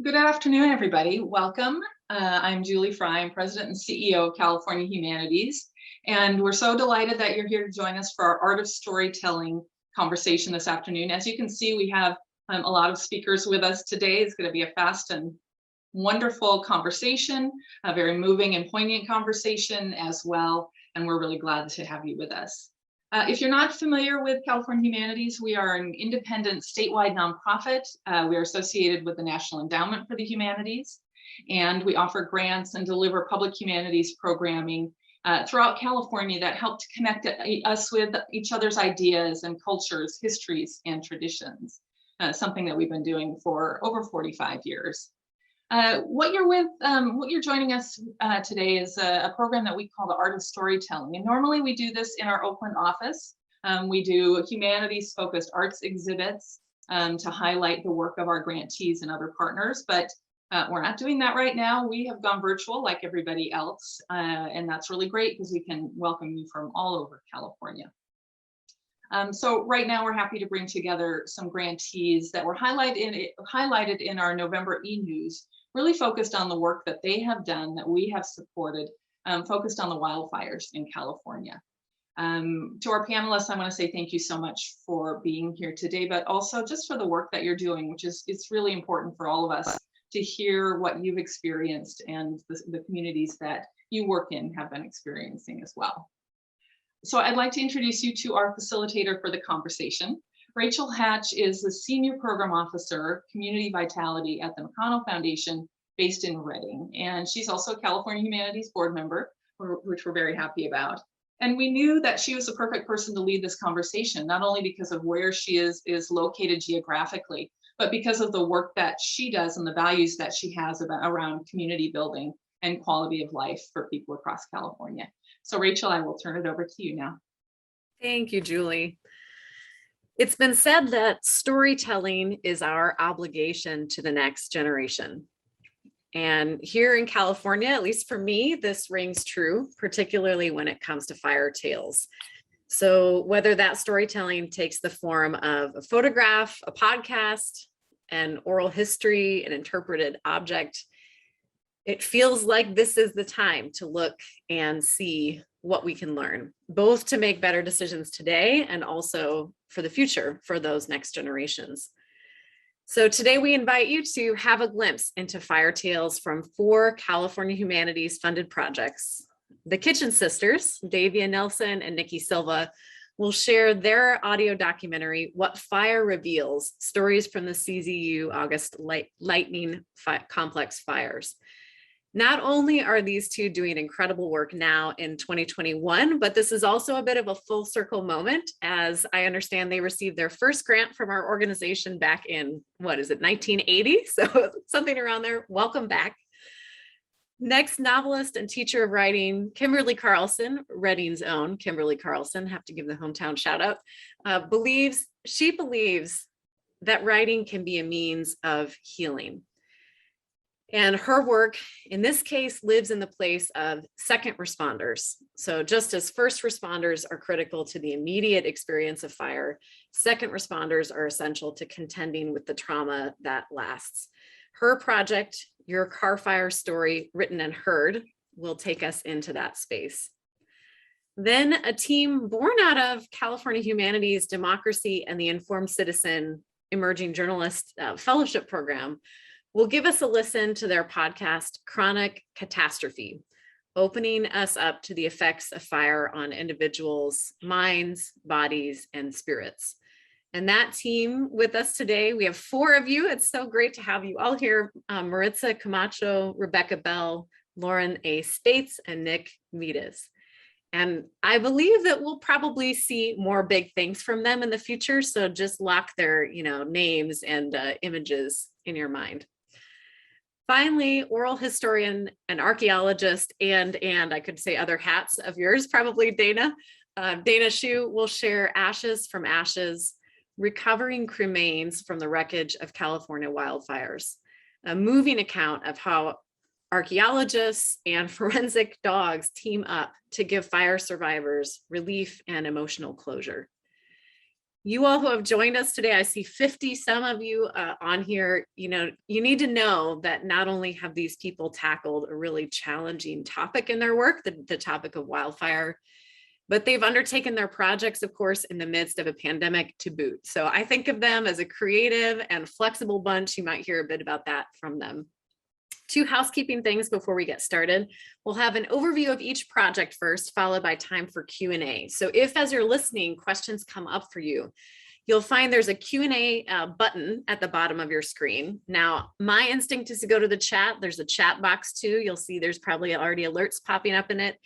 Good afternoon, everybody. Welcome. I'm Julie Fry. I'm President and CEO of California Humanities, and we're so delighted that you're here to join us for our Art of Storytelling conversation this afternoon. As you can see, we have a lot of speakers with us today. It's going to be a fast and wonderful conversation, a very moving and poignant conversation as well, and we're really glad to have you with us. If you're not familiar with California Humanities, we are an independent statewide nonprofit. We are associated with the National Endowment for the Humanities, and we offer grants and deliver public humanities programming throughout California that help to connect us with each other's ideas and cultures, histories, and traditions, something that we've been doing for over 45 years. What you're joining us today is a program that we call the Art of Storytelling. And normally we do this in our Oakland office. We do humanities-focused arts exhibits to highlight the work of our grantees and other partners, but we're not doing that right now. We have gone virtual like everybody else, and that's really great because we can welcome you from all over California. So right now we're happy to bring together some grantees that were highlighted in our November e-news, really focused on the work that they have done, that we have supported, focused on the wildfires in California. To our panelists, I want to say thank you so much for being here today, but also just for the work that you're doing, which is it's really important for all of us to hear what you've experienced and the communities that you work in have been experiencing as well. So I'd like to introduce you to our facilitator for the conversation. Rachel Hatch is the Senior Program Officer, Community Vitality at the McConnell Foundation based in Redding. And she's also a California Humanities board member, which we're very happy about. And we knew that she was the perfect person to lead this conversation, not only because of where she is located geographically, but because of the work that she does and the values that she has around community building and quality of life for people across California. So Rachel, I will turn it over to you now. Thank you, Julie. It's been said that storytelling is our obligation to the next generation. And here in California, at least for me, this rings true, particularly when it comes to fire tales. So whether that storytelling takes the form of a photograph, a podcast, an oral history, an interpreted object, it feels like this is the time to look and see what we can learn, both to make better decisions today and also for the future for those next generations. So today we invite you to have a glimpse into fire tales from 4 California Humanities funded projects. The Kitchen Sisters, Davia Nelson and Nikki Silva, will share their audio documentary, What Fire Reveals, Stories from the CZU August Lightning Complex Fires. Not only are these two doing incredible work now in 2021, but this is also a bit of a full circle moment, as I understand they received their first grant from our organization back in, 1980? So something around there. Welcome back. Next, novelist and teacher of writing, Kimberly Carlson, Redding's own Kimberly Carlson, have to give the hometown shout out, believes that writing can be a means of healing. And her work, in this case, lives in the place of second responders. So just as first responders are critical to the immediate experience of fire, second responders are essential to contending with the trauma that lasts. Her project, Your Car Fire Story, Written and Heard, will take us into that space. Then a team born out of California Humanities, Democracy, and the Informed Citizen Emerging Journalist Fellowship Program will give us a listen to their podcast, Chronic Catastrophe, opening us up to the effects of fire on individuals' minds, bodies, and spirits. And that team with us today, we have 4 of you. It's so great to have you all here. Maritza Camacho, Rebecca Bell, Lauren A. Spates, and Nick Vitas. And I believe that we'll probably see more big things from them in the future. So just lock their names and images in your mind. Finally, oral historian and archaeologist, and I could say other hats of yours, probably Dana. Dana Shu will share Ashes from Ashes, Recovering Cremains from the Wreckage of California Wildfires, a moving account of how archaeologists and forensic dogs team up to give fire survivors relief and emotional closure. You all who have joined us today, I see 50 some of you on here. You need to know that not only have these people tackled a really challenging topic in their work, the topic of wildfire, but they've undertaken their projects, of course, in the midst of a pandemic to boot. So I think of them as a creative and flexible bunch. You might hear a bit about that from them. 2 housekeeping things before we get started. We'll have an overview of each project first, followed by time for Q&A. So if, as you're listening, questions come up for you, you'll find there's a Q&A button at the bottom of your screen. Now, my instinct is to go to the chat. There's a chat box too. You'll see there's probably already alerts popping up in it.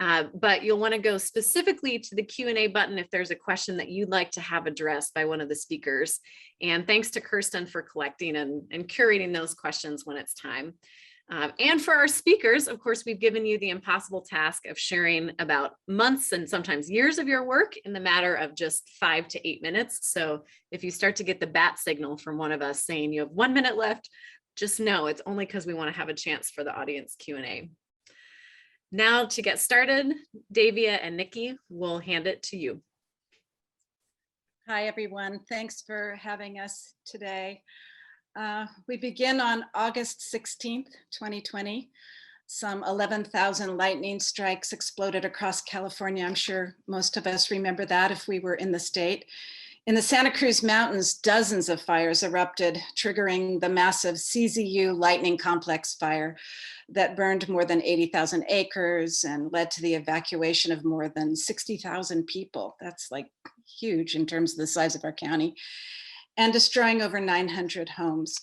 But you'll want to go specifically to the Q&A button if there's a question that you'd like to have addressed by one of the speakers. And thanks to Kirsten for collecting and curating those questions when it's time. And for our speakers, of course, we've given you the impossible task of sharing about months and sometimes years of your work in the matter of just 5 to 8 minutes. So if you start to get the bat signal from one of us saying you have 1 minute left, just know it's only because we want to have a chance for the audience Q&A. Now to get started, Davia and Nikki will hand it to you. Hi, everyone. Thanks for having us today. We begin on August 16th, 2020. Some 11,000 lightning strikes exploded across California. I'm sure most of us remember that if we were in the state. In the Santa Cruz Mountains, dozens of fires erupted, triggering the massive CZU lightning complex fire that burned more than 80,000 acres and led to the evacuation of more than 60,000 people. That's like huge in terms of the size of our county, and destroying over 900 homes.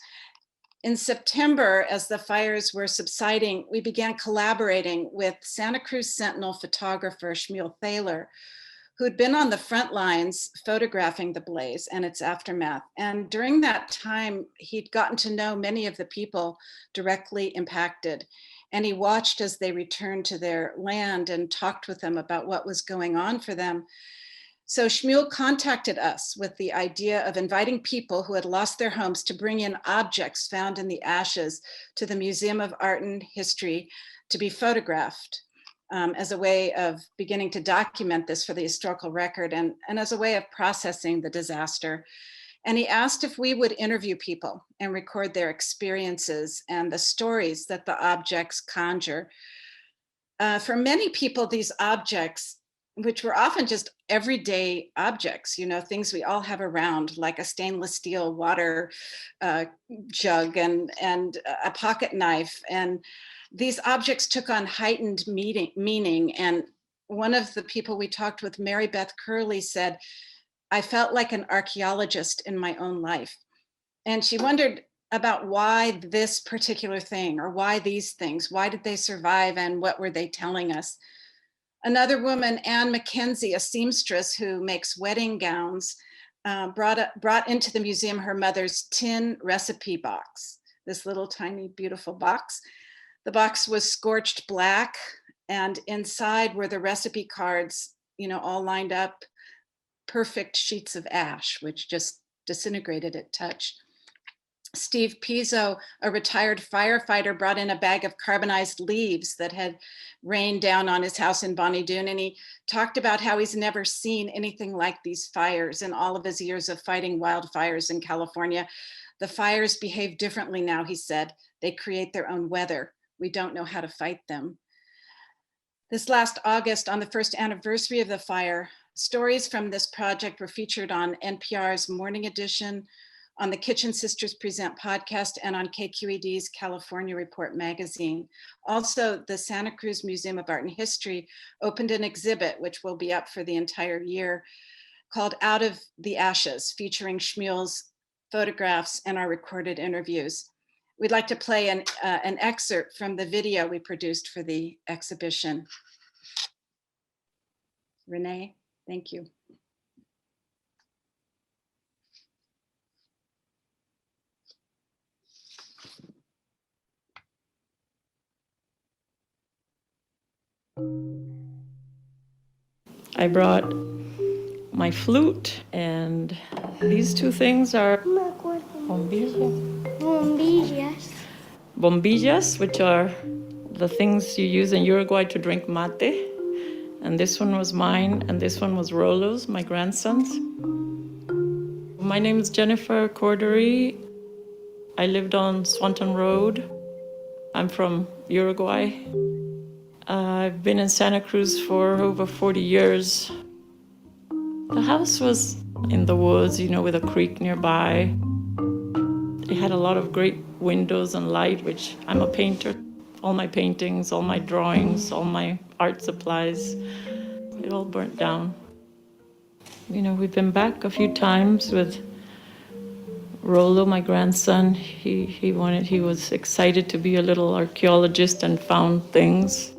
In September, as the fires were subsiding, we began collaborating with Santa Cruz Sentinel photographer Shmuel Thaler, who'd been on the front lines photographing the blaze and its aftermath. And during that time, he'd gotten to know many of the people directly impacted. And he watched as they returned to their land and talked with them about what was going on for them. So Shmuel contacted us with the idea of inviting people who had lost their homes to bring in objects found in the ashes to the Museum of Art and History to be photographed. As a way of beginning to document this for the historical record and as a way of processing the disaster. And he asked if we would interview people and record their experiences and the stories that the objects conjure. For many people, these objects, which were often just everyday objects, things we all have around, like a stainless steel water jug and a pocket knife. And these objects took on heightened meaning. And one of the people we talked with, Mary Beth Curley, said, I felt like an archaeologist in my own life. And she wondered about why this particular thing, or why these things, why did they survive and what were they telling us? Another woman, Anne McKenzie, a seamstress who makes wedding gowns, brought into the museum her mother's tin recipe box, this little tiny beautiful box. The box was scorched black, and inside were the recipe cards, all lined up, perfect sheets of ash, which just disintegrated at touch. Steve Pizzo, a retired firefighter, brought in a bag of carbonized leaves that had rained down on his house in Bonnie Doon, and he talked about how he's never seen anything like these fires in all of his years of fighting wildfires in California. The fires behave differently now, he said. They create their own weather. We don't know how to fight them. This last August, on the first anniversary of the fire, stories from this project were featured on NPR's Morning Edition, on the Kitchen Sisters Present podcast, and on KQED's California Report magazine. Also, the Santa Cruz Museum of Art and History opened an exhibit, which will be up for the entire year, called Out of the Ashes, featuring Shmuel's photographs and our recorded interviews. We'd like to play an excerpt from the video we produced for the exhibition. Renee, thank you. I brought my flute, and these two things are bombillas, which are the things you use in Uruguay to drink mate. And this one was mine, and this one was Rolo's, my grandson's. My name is Jennifer Cordury. I lived on Swanton Road. I'm from Uruguay. I've been in Santa Cruz for over 40 years. The house was in the woods, with a creek nearby. It had a lot of great windows and light, which I'm a painter. All my paintings, all my drawings, all my art supplies, it all burnt down. We've been back a few times with Rolo, my grandson. He was excited to be a little archaeologist and found things.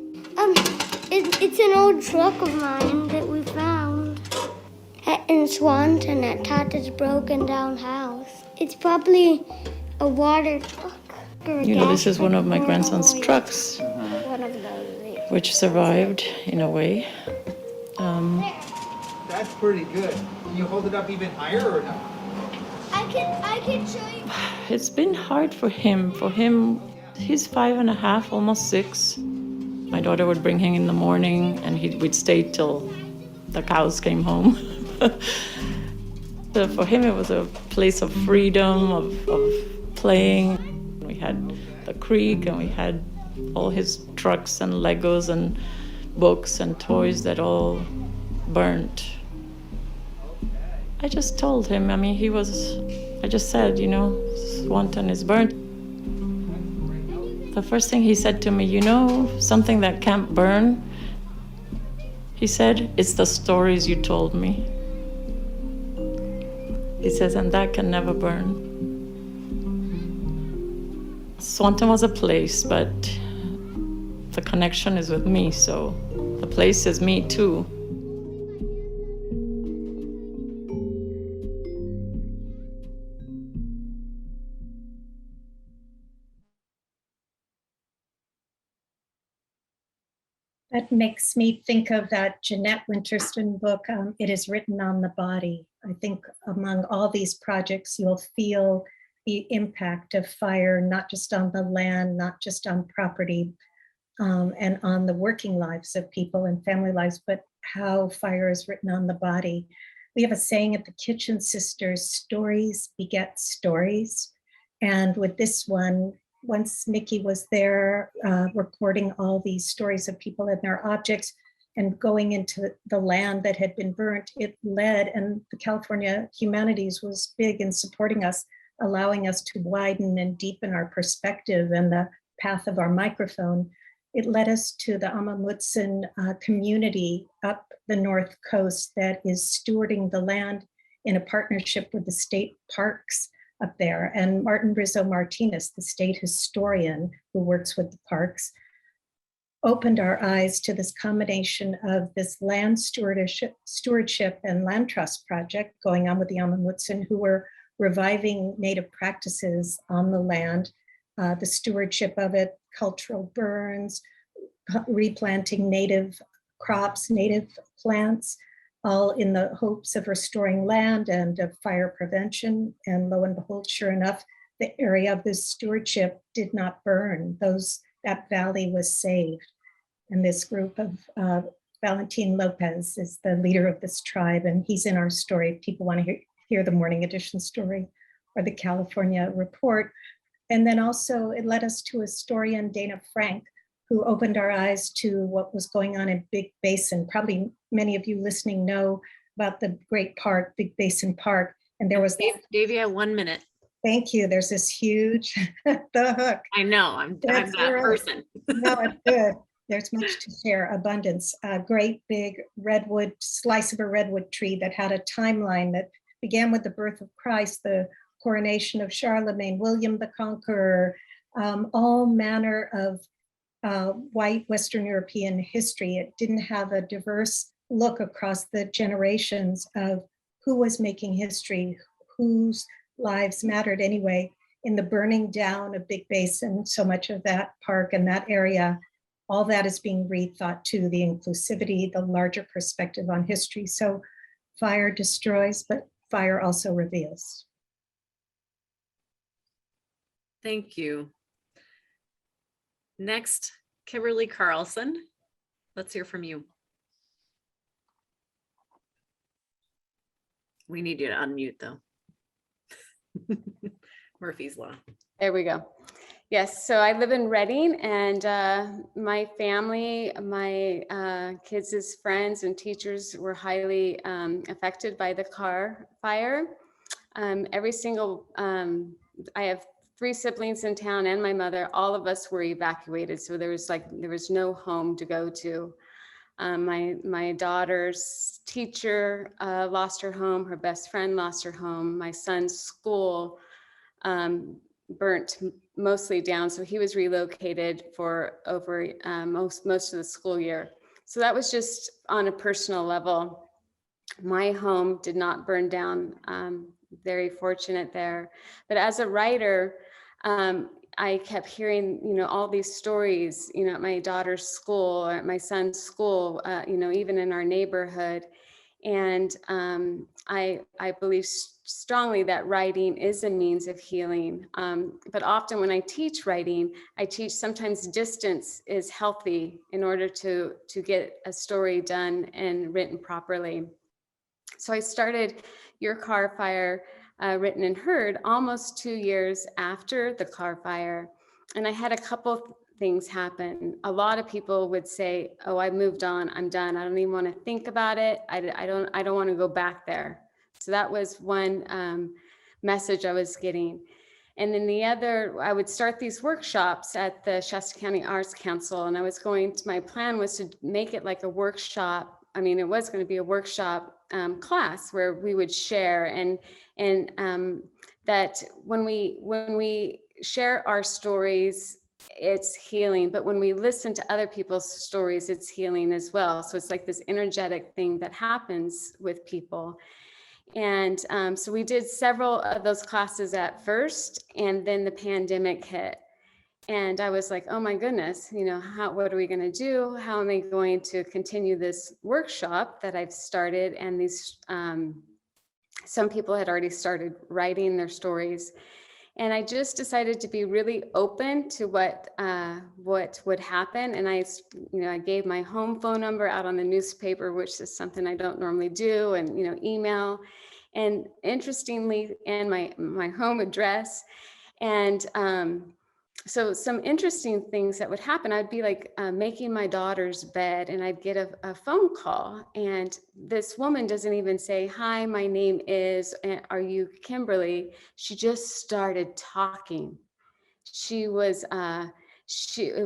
It's an old truck of mine that we found in Swanton at Tata's broken down house. It's probably a water truck. This is one of my grandson's trucks, One of those. which survived in a way. That's pretty good. Can you hold it up even higher or no? I can show you. It's been hard for him. He's 5.5, almost 6. My daughter would bring him in the morning and we'd stay till the cows came home. So for him, it was a place of freedom, of playing. We had the creek and we had all his trucks and Legos and books and toys that all burnt. I just told him, I just said, Swanton is burnt. The first thing he said to me, something that can't burn? He said, it's the stories you told me. He says, and that can never burn. Swanton was a place, but the connection is with me, so the place is me too. That makes me think of that Jeanette Winterston book, It Is Written on the Body. I think among all these projects, you'll feel the impact of fire, not just on the land, not just on property, and on the working lives of people and family lives, but how fire is written on the body. We have a saying at the Kitchen Sisters, stories beget stories. And with this one, once Nikki was there recording all these stories of people and their objects and going into the land that had been burnt, it led, and the California Humanities was big in supporting us, allowing us to widen and deepen our perspective and the path of our microphone. It led us to the Amamutsan community up the North Coast that is stewarding the land in a partnership with the state parks up there. And Martin Rizzo Martinez, the state historian who works with the parks, opened our eyes to this combination of this land stewardship and land trust project going on with the Amamutsan, who were reviving native practices on the land, the stewardship of it, cultural burns, replanting native crops, native plants, all in the hopes of restoring land and of fire prevention. And lo and behold, sure enough, the area of this stewardship did not burn. That valley was saved. And this group of Valentin Lopez is the leader of this tribe, and he's in our story. If people want to hear the Morning Edition story or the California report. And then also it led us to historian Dana Frank, who opened our eyes to what was going on in Big Basin. Probably many of you listening know about the great park, Big Basin Park. And there was Davey, 1 minute. Thank you. There's this huge, the hook. I know, I'm that person. No, it's good. There's much to share, abundance. A great big redwood, slice of a redwood tree that had a timeline that began with the birth of Christ, the coronation of Charlemagne, William the Conqueror, all manner of white Western European history. It didn't have a diverse look across the generations of who was making history, whose lives mattered anyway. In the burning down of Big Basin, so much of that park and that area, all that is being rethought too, the inclusivity, the larger perspective on history. So fire destroys, but fire also reveals. Thank you. Next, Kimberly Carlson. Let's hear from you. We need you to unmute though. Murphy's Law. There we go. Yes, so I live in Reading, and my family, my kids' friends and teachers were highly affected by the car fire. I have 3 siblings in town and my mother, all of us were evacuated. So there was no home to go to. My daughter's teacher lost her home. Her best friend lost her home. My son's school burnt mostly down. So he was relocated for over most of the school year. So that was just on a personal level. My home did not burn down. Very fortunate there. But as a writer, I kept hearing, all these stories, at my daughter's school or at my son's school, even in our neighborhood. And I believe strongly that writing is a means of healing. But often when I teach writing, sometimes distance is healthy in order to get a story done and written properly. So I started Your Car Fire, written and heard almost 2 years after the car fire. And I had a couple things happen. A lot of people would say, oh, I moved on, I'm done. I don't even want to think about it. I don't want to go back there. So that was one message I was getting. And then the other, I would start these workshops at the Shasta County Arts Council. And my plan was to make it like a workshop. I mean, it was going to be a workshop class where we would share and that when we share our stories, it's healing. But when we listen to other people's stories, it's healing as well. So it's like this energetic thing that happens with people. And so we did several of those classes at first, and then the pandemic hit. And I was like, oh my goodness, what are we going to do? How am I going to continue this workshop that I've started? And these, some people had already started writing their stories. And I just decided to be really open to what would happen. And I gave my home phone number out on the newspaper, which is something I don't normally do, and, email, and interestingly, and my home address. And, so some interesting things that would happen, I'd be like making my daughter's bed, and I'd get a phone call, and this woman doesn't even say, hi, my name is, are you Kimberly? She just started talking. She was it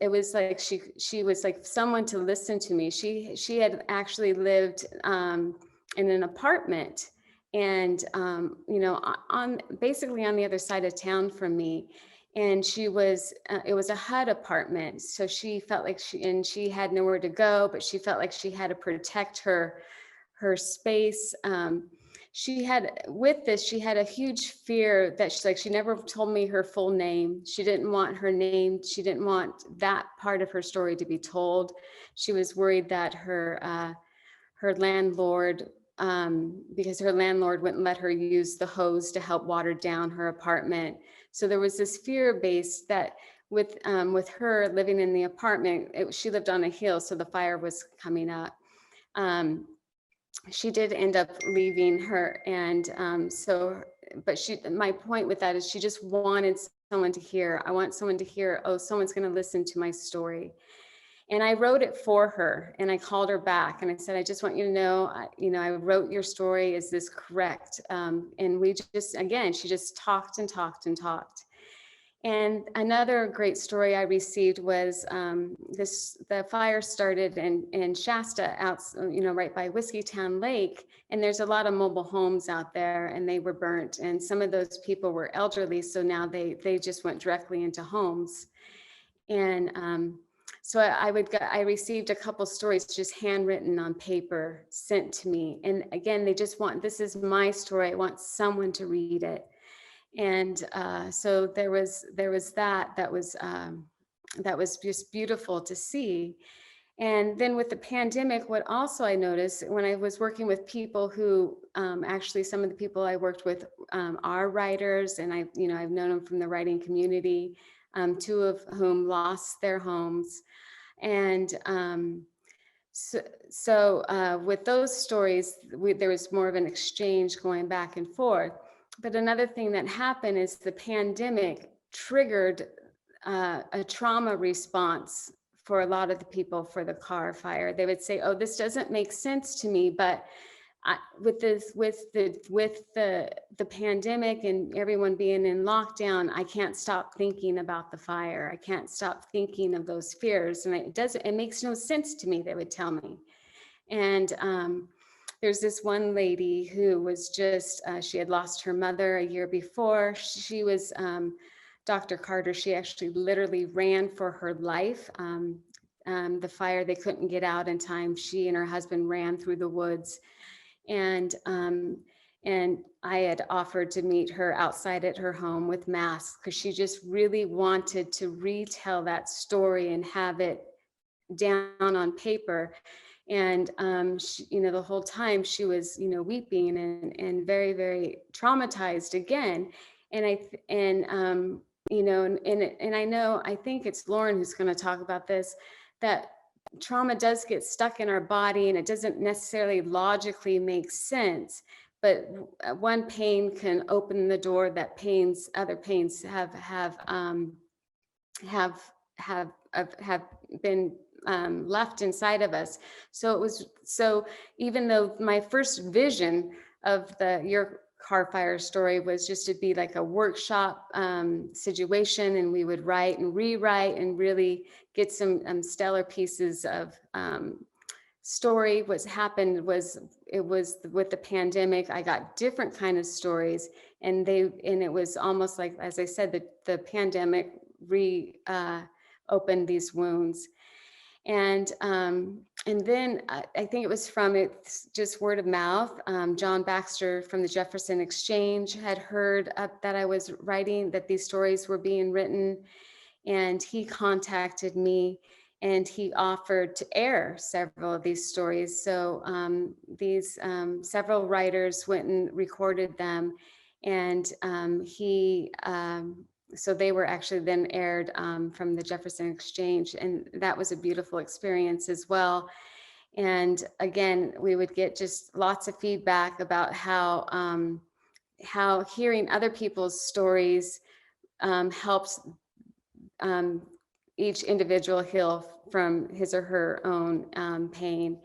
was like she was like someone to listen to me. She had actually lived in an apartment, and basically on the other side of town from me. And it was a HUD apartment. So she felt like she had nowhere to go, but she felt like she had to protect her space. She had a huge fear that she never told me her full name. She didn't want her name. She didn't want that part of her story to be told. She was worried that her landlord, because her landlord wouldn't let her use the hose to help water down her apartment. So there was this fear base that with her living in the apartment, she lived on a hill, so the fire was coming up. She did end up leaving her, and my point with that is she just wanted someone to hear. I want someone to hear, oh, someone's going to listen to my story. And I wrote it for her, and I called her back and I said, I just want you to know, I wrote your story. Is this correct? And she just talked and talked and talked. And another great story I received was the fire started in Shasta, out, right by Whiskeytown Lake. And there's a lot of mobile homes out there, and they were burnt. And some of those people were elderly, so now they just went directly into homes. And so I received a couple stories just handwritten on paper sent to me. And again, they just this is my story. I want someone to read it. And so there was that was just beautiful to see. And then with the pandemic, what also I noticed when I was working with people who actually some of the people I worked with are writers, and I've known them from the writing community. 2 of whom lost their homes. And so with those stories, there was more of an exchange going back and forth. but another thing that happened is the pandemic triggered a trauma response for a lot of the people for the car fire. They would say, "Oh, this doesn't make sense to me," but with the pandemic and everyone being in lockdown, I can't stop thinking about the fire. I can't stop thinking of those fears, and it makes no sense to me, they would tell me. And there's this one lady who was just, she had lost her mother a year before. She was Dr. Carter. She actually literally ran for her life. The fire, they couldn't get out in time. She and her husband ran through the woods. And I had offered to meet her outside at her home with masks, because she just really wanted to retell that story and have it down on paper. And she, the whole time she was, weeping and very, very traumatized again. And I know, I think it's Lauren who's going to talk about this, that trauma does get stuck in our body and it doesn't necessarily logically make sense, but one pain can open the door that other pains have been left inside of us. So even though my first vision of your car fire story was just to be like a workshop situation, and we would write and rewrite and really get some stellar pieces of story. What's happened was with the pandemic, I got different kind of stories, and it was almost like, as I said, the pandemic opened these wounds. And then I think it's just word of mouth. John Baxter from the Jefferson Exchange had heard that I was writing, that these stories were being written, and he contacted me and he offered to air several of these stories. So these several writers went and recorded them, and so they were actually then aired from the Jefferson Exchange, and that was a beautiful experience as well. And again, we would get just lots of feedback about how hearing other people's stories helps each individual heal from his or her own pain.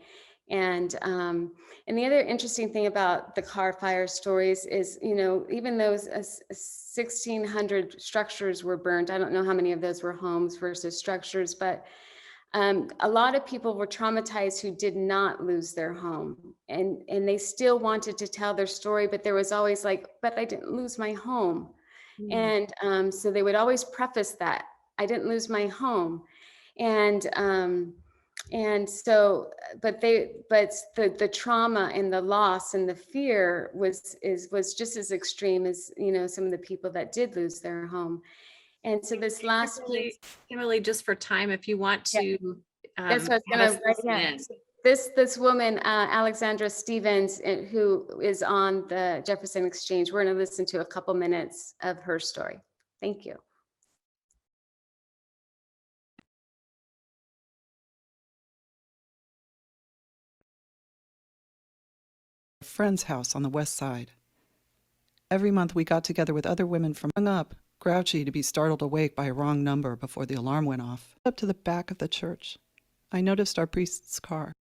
And the other interesting thing about the car fire stories is, even those 1,600 structures were burned. I don't know how many of those were homes versus structures, but a lot of people were traumatized who did not lose their home, and they still wanted to tell their story, but there was always like, but I didn't lose my home. And so they would always preface that, I didn't lose my home. And so, but the trauma and the loss and the fear was just as extreme as, some of the people that did lose their home. And so this last piece, Kimberly, just for time, if you want to, that's what I was going to this woman, Alexandra Stevens, who is on the Jefferson Exchange, we're going to listen to a couple minutes of her story. Thank you. Friend's house on the west side. Every month we got together with other women from hung up, grouchy to be startled awake by a wrong number before the alarm went off. Up to the back of the church, I noticed our priest's car.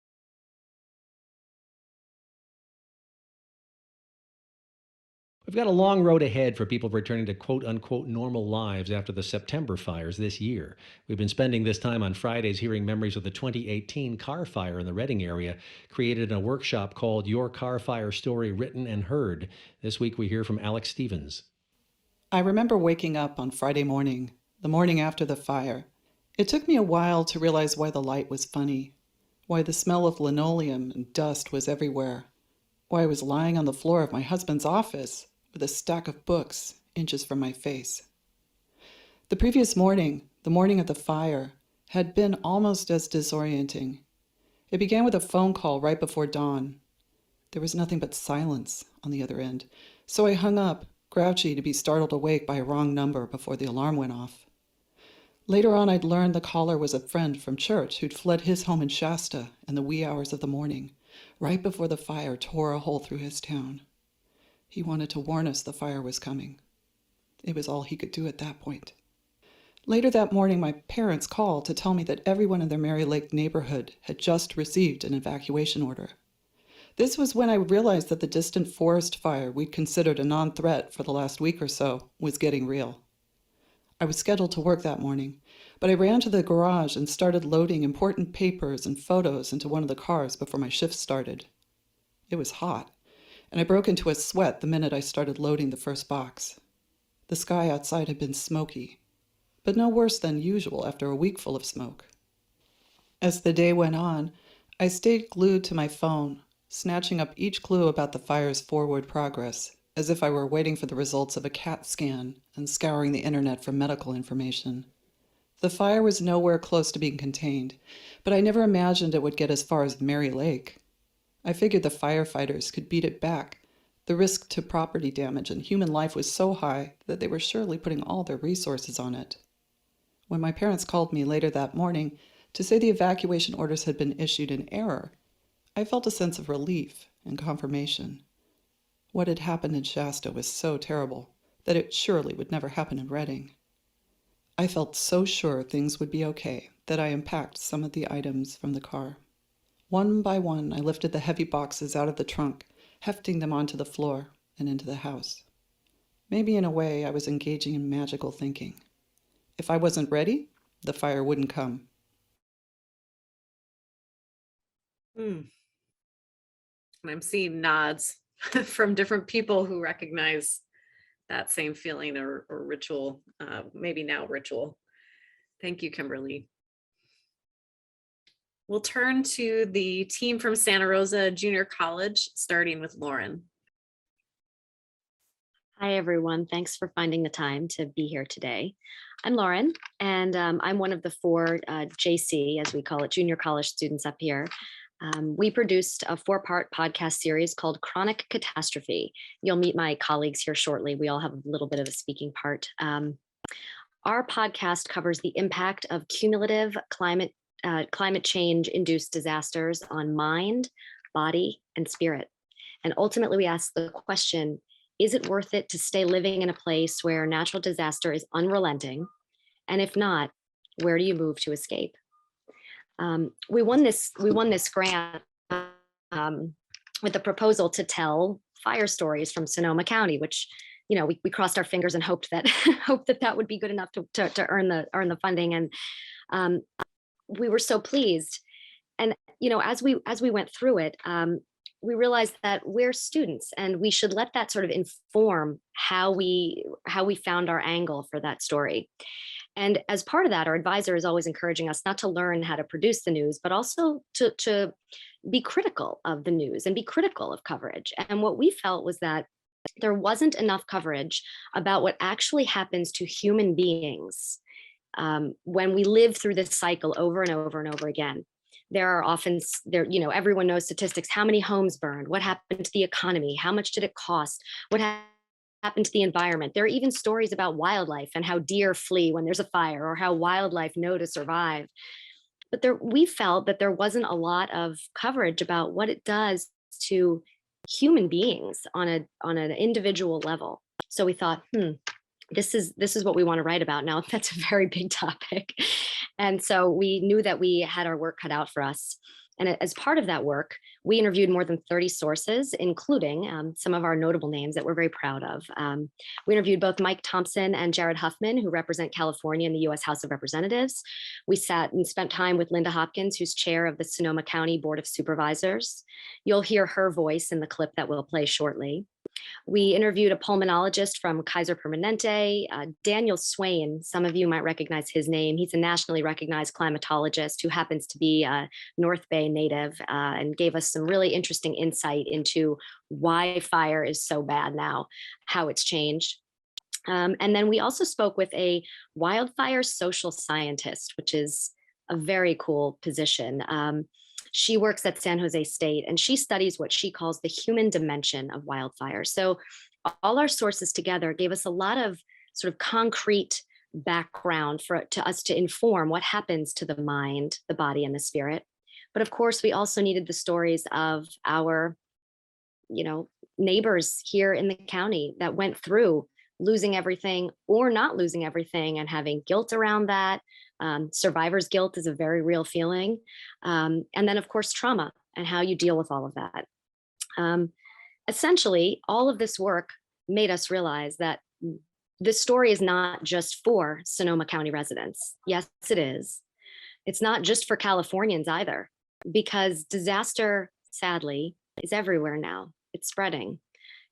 We've got a long road ahead for people returning to quote-unquote normal lives after the September fires this year. We've been spending this time on Fridays hearing memories of the 2018 car fire in the Reading area, created in a workshop called Your Car Fire Story Written and Heard. This week we hear from Alex Stevens. I remember waking up on Friday morning, the morning after the fire. It took me a while to realize why the light was funny, why the smell of linoleum and dust was everywhere, why I was lying on the floor of my husband's office with a stack of books inches from my face. The previous morning, the morning of the fire, had been almost as disorienting. It began with a phone call right before dawn. There was nothing but silence on the other end, so I hung up, grouchy to be startled awake by a wrong number before the alarm went off. Later on, I'd learned the caller was a friend from church who'd fled his home in Shasta in the wee hours of the morning, right before the fire tore a hole through his town. He wanted to warn us the fire was coming. It was all he could do at that point. Later that morning, my parents called to tell me that everyone in their Mary Lake neighborhood had just received an evacuation order. This was when I realized that the distant forest fire we'd considered a non-threat for the last week or so was getting real. I was scheduled to work that morning, but I ran to the garage and started loading important papers and photos into one of the cars before my shift started. It was hot, and I broke into a sweat the minute I started loading the first box. The sky outside had been smoky, but no worse than usual after a week full of smoke. As the day went on, I stayed glued to my phone, snatching up each clue about the fire's forward progress, as if I were waiting for the results of a CAT scan and scouring the internet for medical information. The fire was nowhere close to being contained, but I never imagined it would get as far as Mary Lake. I figured the firefighters could beat it back. The risk to property damage and human life was so high that they were surely putting all their resources on it. When my parents called me later that morning to say the evacuation orders had been issued in error, I felt a sense of relief and confirmation. What had happened in Shasta was so terrible that it surely would never happen in Redding. I felt so sure things would be okay that I unpacked some of the items from the car. One by one, I lifted the heavy boxes out of the trunk, hefting them onto the floor and into the house. Maybe in a way I was engaging in magical thinking. If I wasn't ready, the fire wouldn't come. And I'm seeing nods from different people who recognize that same feeling or ritual, maybe now ritual. Thank you, Kimberly. We'll turn to the team from Santa Rosa Junior College, starting with Lauren. Hi, everyone. Thanks for finding the time to be here today. I'm Lauren, and I'm one of the 4 JC, as we call it, junior college students up here. We produced a 4-part podcast series called Chronic Catastrophe. You'll meet my colleagues here shortly. We all have a little bit of a speaking part. Our podcast covers the impact of cumulative climate change-induced disasters on mind, body, and spirit. And ultimately, we ask the question, is it worth it to stay living in a place where natural disaster is unrelenting? And if not, where do you move to escape? We won this grant with a proposal to tell fire stories from Sonoma County, which, you know, we crossed our fingers and hoped that that would be good enough to earn the funding. And we were so pleased. And, you know, as we went through it, we realized that we're students and we should let that sort of inform how we found our angle for that story. And as part of that, our advisor is always encouraging us not to learn how to produce the news, but also to be critical of the news and be critical of coverage. And what we felt was that there wasn't enough coverage about what actually happens to human beings when we live through this cycle over and over and over again. There are often, you know, everyone knows statistics, how many homes burned, what happened to the economy, how much did it cost, what happened to the environment. There are even stories about wildlife and how deer flee when there's a fire or how wildlife know to survive. But we felt that there wasn't a lot of coverage about what it does to human beings on an individual level. So we thought, this is what we want to write about. Now, that's a very big topic. And so we knew that we had our work cut out for us. And as part of that work, we interviewed more than 30 sources, including some of our notable names that we're very proud of. We interviewed both Mike Thompson and Jared Huffman, who represent California in the U.S. House of Representatives. We sat and spent time with Linda Hopkins, who's chair of the Sonoma County Board of Supervisors. You'll hear her voice in the clip that we'll play shortly. We interviewed a pulmonologist from Kaiser Permanente, Daniel Swain. Some of you might recognize his name. He's a nationally recognized climatologist who happens to be a North Bay native and gave us some really interesting insight into why fire is so bad now, how it's changed. And then we also spoke with a wildfire social scientist, which is a very cool position. She works at San Jose State and she studies what she calls the human dimension of wildfire. So all our sources together gave us a lot of sort of concrete background to us to inform what happens to the mind, the body, and the spirit. But of course, we also needed the stories of our, you know, neighbors here in the county that went through losing everything or not losing everything and having guilt around that. Survivor's guilt is a very real feeling. And then, of course, trauma and how you deal with all of that. Essentially, all of this work made us realize that this story is not just for Sonoma County residents. Yes, it is. It's not just for Californians either, because disaster, sadly, is everywhere now. It's spreading.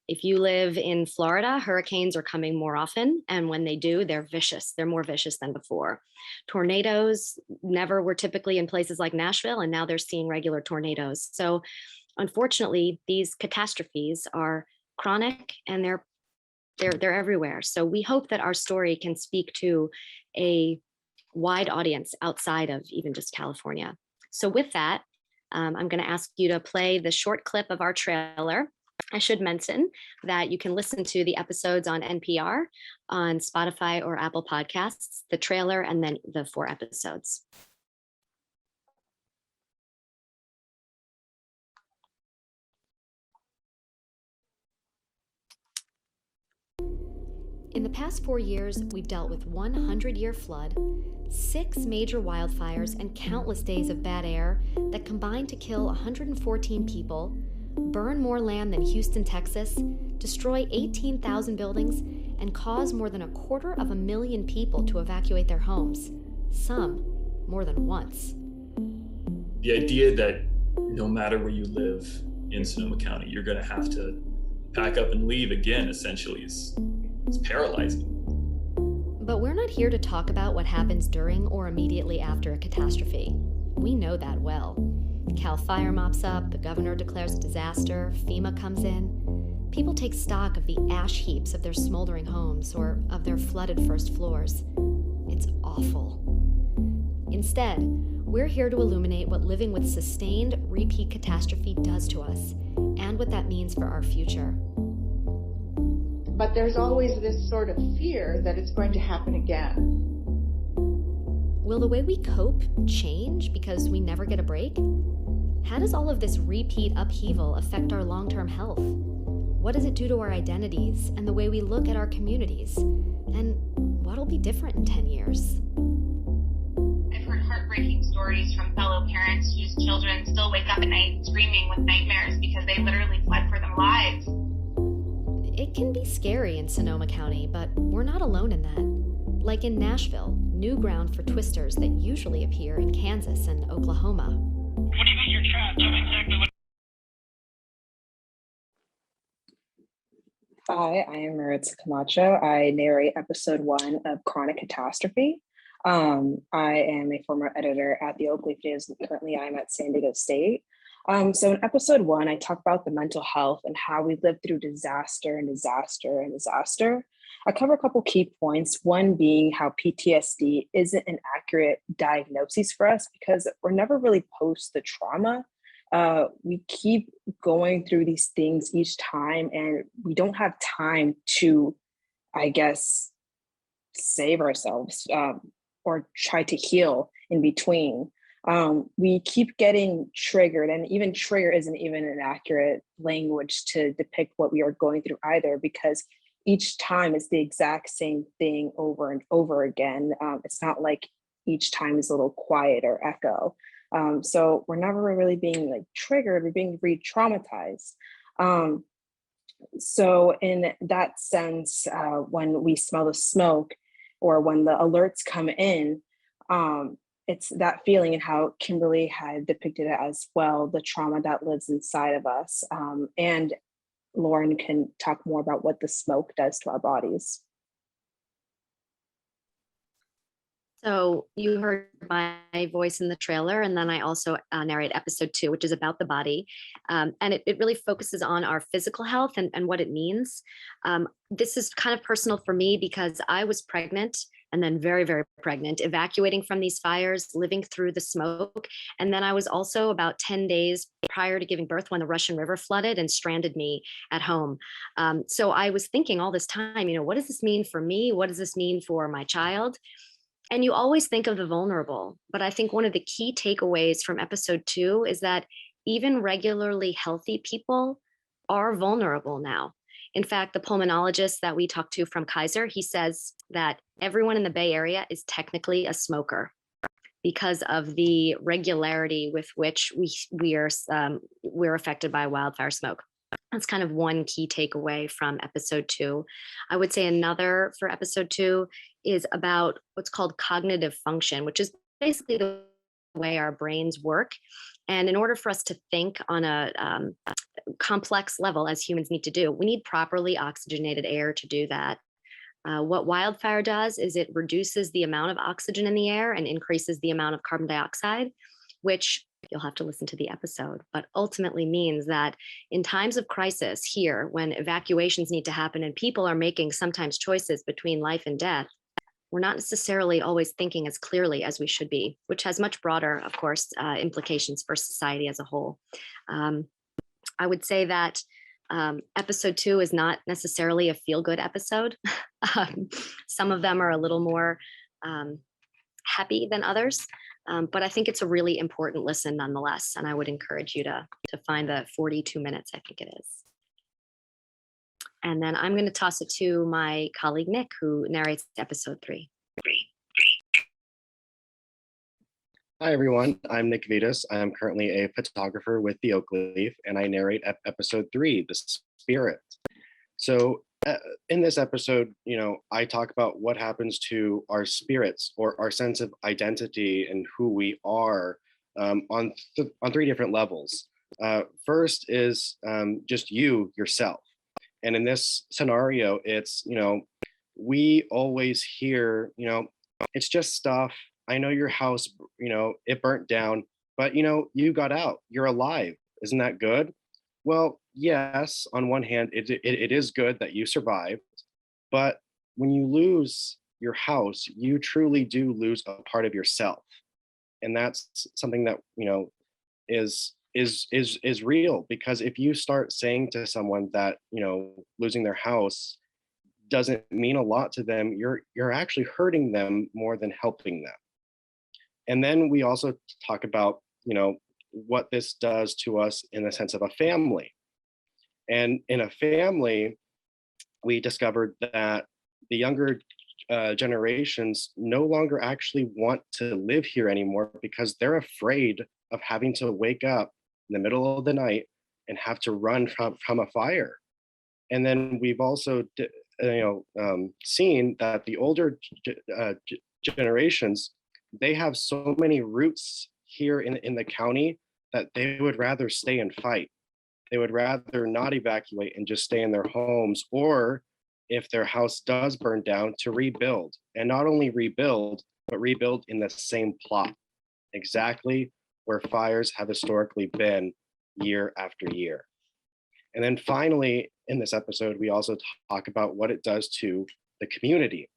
If you live in Florida, hurricanes are coming more often. And when they do, they're vicious. They're more vicious than before. Tornadoes never were typically in places like Nashville, and now they're seeing regular tornadoes. So unfortunately, these catastrophes are chronic and they're everywhere. So we hope that our story can speak to a wide audience outside of even just California. So with that, I'm going to ask you to play the short clip of our trailer. I should mention that you can listen to the episodes on NPR, on Spotify or Apple Podcasts, the trailer, and then the 4 episodes. In the past 4 years, we've dealt with 100-year flood, 6 major wildfires, and countless days of bad air that combined to kill 114 people, burn more land than Houston, Texas, destroy 18,000 buildings, and cause more than 250,000 people to evacuate their homes, some more than once. The idea that no matter where you live in Sonoma County, you're going to have to pack up and leave again, essentially, is paralyzing. But we're not here to talk about what happens during or immediately after a catastrophe. We know that well. Cal Fire mops up, the governor declares a disaster, FEMA comes in. People take stock of the ash heaps of their smoldering homes or of their flooded first floors. It's awful. Instead, we're here to illuminate what living with sustained repeat catastrophe does to us and what that means for our future. But there's always this sort of fear that it's going to happen again. Will the way we cope change because we never get a break? How does all of this repeat upheaval affect our long-term health? What does it do to our identities and the way we look at our communities? And what'll be different in 10 years? I've heard heartbreaking stories from fellow parents whose children still wake up at night screaming with nightmares because they literally fled for their lives. It can be scary in Sonoma County, but we're not alone in that. Like in Nashville, new ground for twisters that usually appear in Kansas and Oklahoma. What do you think you're trapped? I'm exactly what... Hi, I am Maritza Camacho. I narrate episode 1 of Chronic Catastrophe. I am a former editor at the Oak Leaf News, and currently I'm at San Diego State. So in episode 1, I talk about the mental health and how we live through disaster and disaster and disaster. I cover a couple key points, one being how PTSD isn't an accurate diagnosis for us because we're never really post the trauma. We keep going through these things each time and we don't have time to, I guess, save ourselves or try to heal in between. We keep getting triggered, and even trigger isn't even an accurate language to depict what we are going through either, because each time it's the exact same thing over and over again. It's not like each time is a little quiet or echo. So we're never really being like triggered, we're being re-traumatized. So in that sense, when we smell the smoke or when the alerts come in, it's that feeling and how Kimberly had depicted it as well, the trauma that lives inside of us. And Lauren can talk more about what the smoke does to our bodies. So you heard my voice in the trailer, and then I also narrate episode 2, which is about the body. And it really focuses on our physical health and what it means. This is kind of personal for me because I was pregnant and then very, very pregnant, evacuating from these fires, living through the smoke. And then I was also about 10 days prior to giving birth when the Russian River flooded and stranded me at home. So I was thinking all this time, what does this mean for me? What does this mean for my child? And you always think of the vulnerable, but I think one of the key takeaways from episode 2 is that even regularly healthy people are vulnerable now. In fact, the pulmonologist that we talked to from Kaiser, he says that everyone in the Bay Area is technically a smoker because of the regularity with which we're affected by wildfire smoke. That's kind of one key takeaway from episode 2. I would say another for episode 2 is about what's called cognitive function, which is basically the way our brains work. And in order for us to think on a complex level, as humans need to do, we need properly oxygenated air to do that. What wildfire does is it reduces the amount of oxygen in the air and increases the amount of carbon dioxide, which you'll have to listen to the episode, but ultimately means that in times of crisis here, when evacuations need to happen and people are making sometimes choices between life and death, we're not necessarily always thinking as clearly as we should be, which has much broader, of course, implications for society as a whole. I would say that episode 2 is not necessarily a feel-good episode. Some of them are a little more happy than others, but I think it's a really important listen nonetheless, and I would encourage you to find the 42 minutes, I think it is. And then I'm going to toss it to my colleague, Nick, who narrates episode 3. Hi, everyone. I'm Nick Vitas. I'm currently a photographer with the Oak Leaf, and I narrate episode 3, The Spirit. So in this episode, I talk about what happens to our spirits or our sense of identity and who we are on 3 different levels. First is just yourself. And in this scenario, it's, we always hear, it's just stuff. I know your house, it burnt down, but you got out, you're alive. Isn't that good? Well, yes, on one hand, it is good that you survived, but when you lose your house, you truly do lose a part of yourself. And that's something that, is real, because if you start saying to someone that, losing their house doesn't mean a lot to them, you're actually hurting them more than helping them. And then we also talk about, what this does to us in the sense of a family. And in a family, we discovered that the younger generations no longer actually want to live here anymore because they're afraid of having to wake up in the middle of the night and have to run from a fire. And then we've also seen that the older generations, they have so many roots here in the county that they would rather stay and fight. They would rather not evacuate and just stay in their homes, or if their house does burn down, to rebuild. And not only rebuild, but rebuild in the same plot, exactly where fires have historically been year after year. And then finally, in this episode, we also talk about what it does to the community.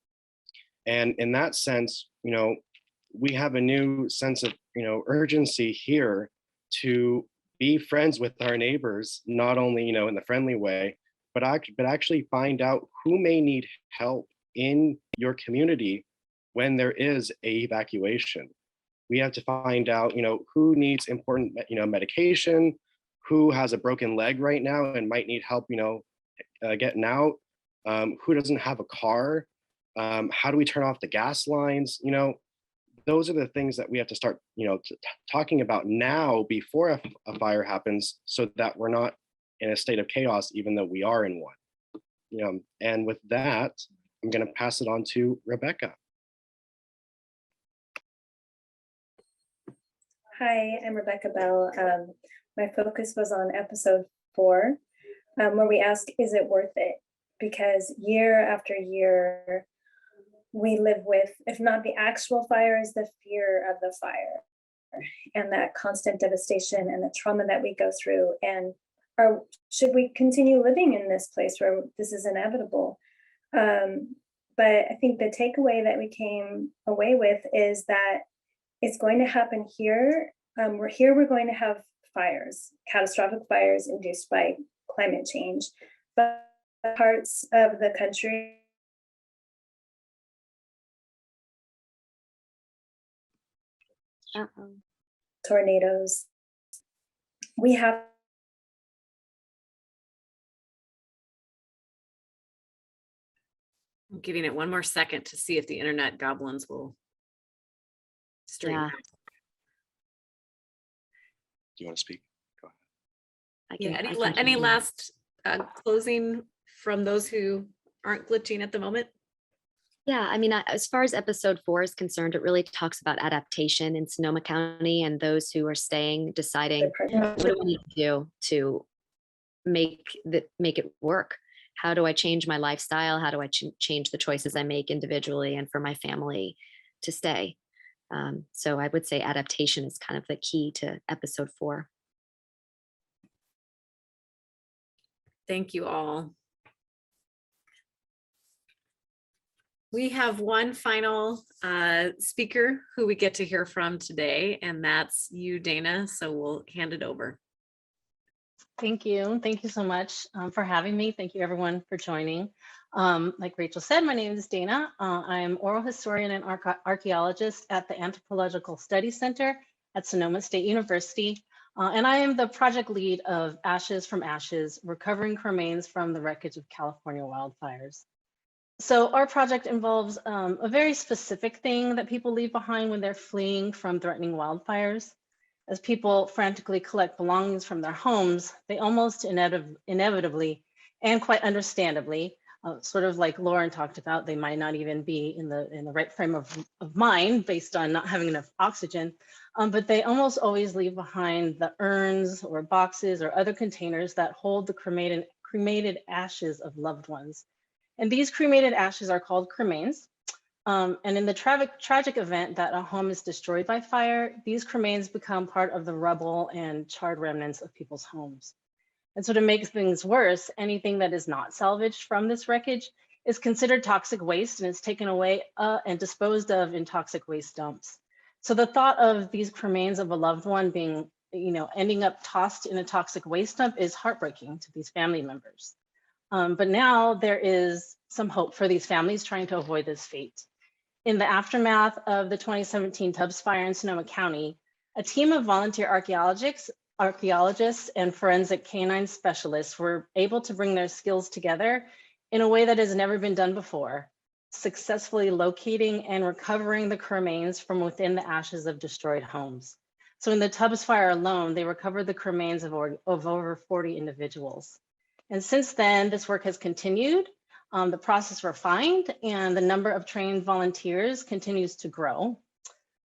And in that sense, we have a new sense of, urgency here to be friends with our neighbors, not only, in the friendly way, but actually find out who may need help in your community when there is a evacuation. We have to find out, who needs important, medication, who has a broken leg right now and might need help, getting out, who doesn't have a car, how do we turn off the gas lines? Those are the things that we have to start, talking about now before a fire happens, so that we're not in a state of chaos, even though we are in one. And with that, I'm going to pass it on to Rebecca. Hi, I'm Rebecca Bell. My focus was on episode 4, where we asked, is it worth it? Because year after year, we live with, if not the actual fires, the fear of the fire and that constant devastation and the trauma that we go through. And should we continue living in this place where this is inevitable? But I think the takeaway that we came away with is that it's going to happen here. We're going to have fires, catastrophic fires induced by climate change, but parts of the country tornadoes, we have I'm giving it one more second to see if the internet goblins will straighten Yeah. out. Do you want to speak? Go ahead. Yeah, I can any hear you. last closing from those who aren't glitching at the moment? Yeah, I mean, as far as episode 4 is concerned, it really talks about adaptation in Sonoma County and those who are staying, deciding what do we need to do to make it work. How do I change my lifestyle? How do I change the choices I make individually and for my family to stay? So I would say adaptation is kind of the key to episode 4. Thank you all. We have one final speaker who we get to hear from today, and that's you, Dana. So we'll hand it over. Thank you. Thank you so much for having me. Thank you everyone for joining. Like Rachel said, my name is Dana. I'm oral historian and archaeologist at the Anthropological Studies Center at Sonoma State University. And I am the project lead of Ashes from Ashes, Recovering Remains from the Wreckage of California Wildfires. So our project involves a very specific thing that people leave behind when they're fleeing from threatening wildfires. As people frantically collect belongings from their homes, they almost inevitably and quite understandably, sort of like Lauren talked about, they might not even be in the right frame of mind based on not having enough oxygen, but they almost always leave behind the urns or boxes or other containers that hold the cremated ashes of loved ones. And these cremated ashes are called cremains. And in the tragic event that a home is destroyed by fire, these cremains become part of the rubble and charred remnants of people's homes. And so to make things worse, anything that is not salvaged from this wreckage is considered toxic waste and is taken away and disposed of in toxic waste dumps. So the thought of these cremains of a loved one being, ending up tossed in a toxic waste dump is heartbreaking to these family members. But now there is some hope for these families trying to avoid this fate. In the aftermath of the 2017 Tubbs fire in Sonoma County, a team of volunteer archaeologists and forensic canine specialists were able to bring their skills together in a way that has never been done before, successfully locating and recovering the cremains from within the ashes of destroyed homes. So in the Tubbs fire alone, they recovered the cremains of over 40 individuals. And since then, this work has continued, the process refined, and the number of trained volunteers continues to grow.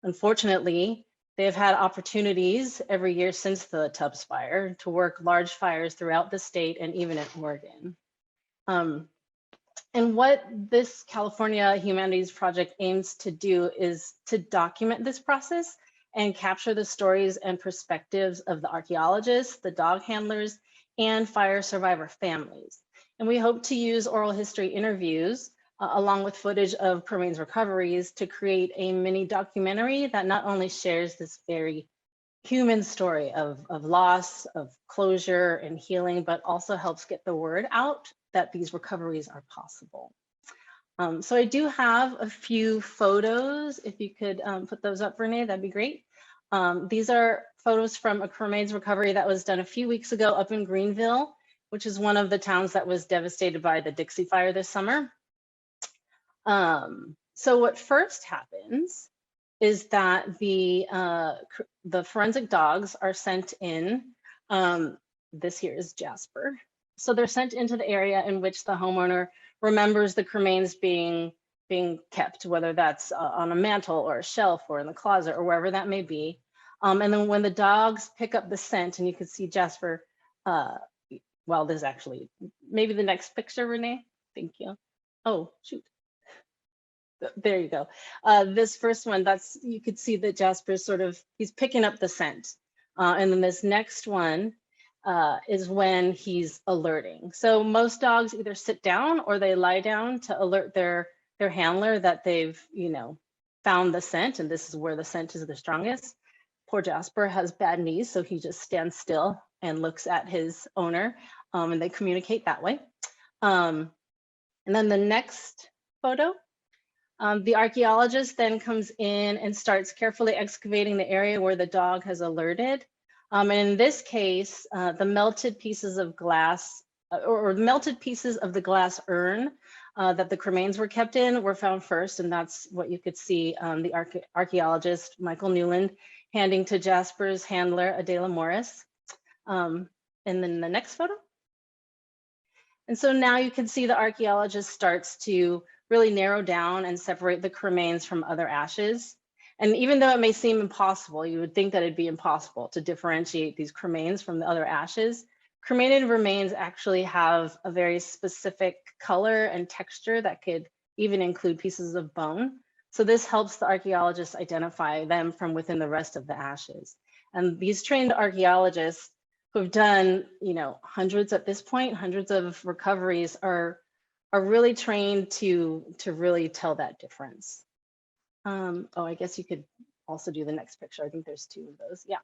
Unfortunately, they have had opportunities every year since the Tubbs fire to work large fires throughout the state and even in Oregon. And what this California Humanities project aims to do is to document this process and capture the stories and perspectives of the archaeologists, the dog handlers, and fire survivor families. And we hope to use oral history interviews along with footage of cremains recoveries to create a mini documentary that not only shares this very human story of loss, of closure and healing, but also helps get the word out that these recoveries are possible. So I do have a few photos. If you could put those up, Renee, that'd be great. These are photos from a cremains recovery that was done a few weeks ago up in Greenville, which is one of the towns that was devastated by the Dixie Fire this summer. So what first happens is that the forensic dogs are sent in. This here is Jasper. So they're sent into the area in which the homeowner remembers the cremains being kept, whether that's on a mantle or a shelf or in the closet or wherever that may be. And then when the dogs pick up the scent, and you can see Jasper, well, there's actually, maybe the next picture, Renee, thank you. Oh, shoot. There you go. This first one, you could see that Jasper's he's picking up the scent. And then this next one is when he's alerting. So most dogs either sit down or they lie down to alert their handler that they've, found the scent, and this is where the scent is the strongest. Poor Jasper has bad knees, so he just stands still and looks at his owner, and they communicate that way. And then the next photo, the archaeologist then comes in and starts carefully excavating the area where the dog has alerted. And in this case, the melted pieces of glass or melted pieces of the glass urn that the cremains were kept in were found first, and that's what you could see the archaeologist Michael Newland handing to Jasper's handler Adela Morris. And then the next photo. And so now you can see the archaeologist starts to really narrow down and separate the cremains from other ashes. And even though it may seem impossible, you would think that it'd be impossible to differentiate these cremains from the other ashes. Cremated remains actually have a very specific color and texture that could even include pieces of bone. So this helps the archaeologists identify them from within the rest of the ashes. And these trained archaeologists who have done, hundreds at this point, hundreds of recoveries are really trained to really tell that difference. I guess you could also do the next picture. I think there's two of those, yeah.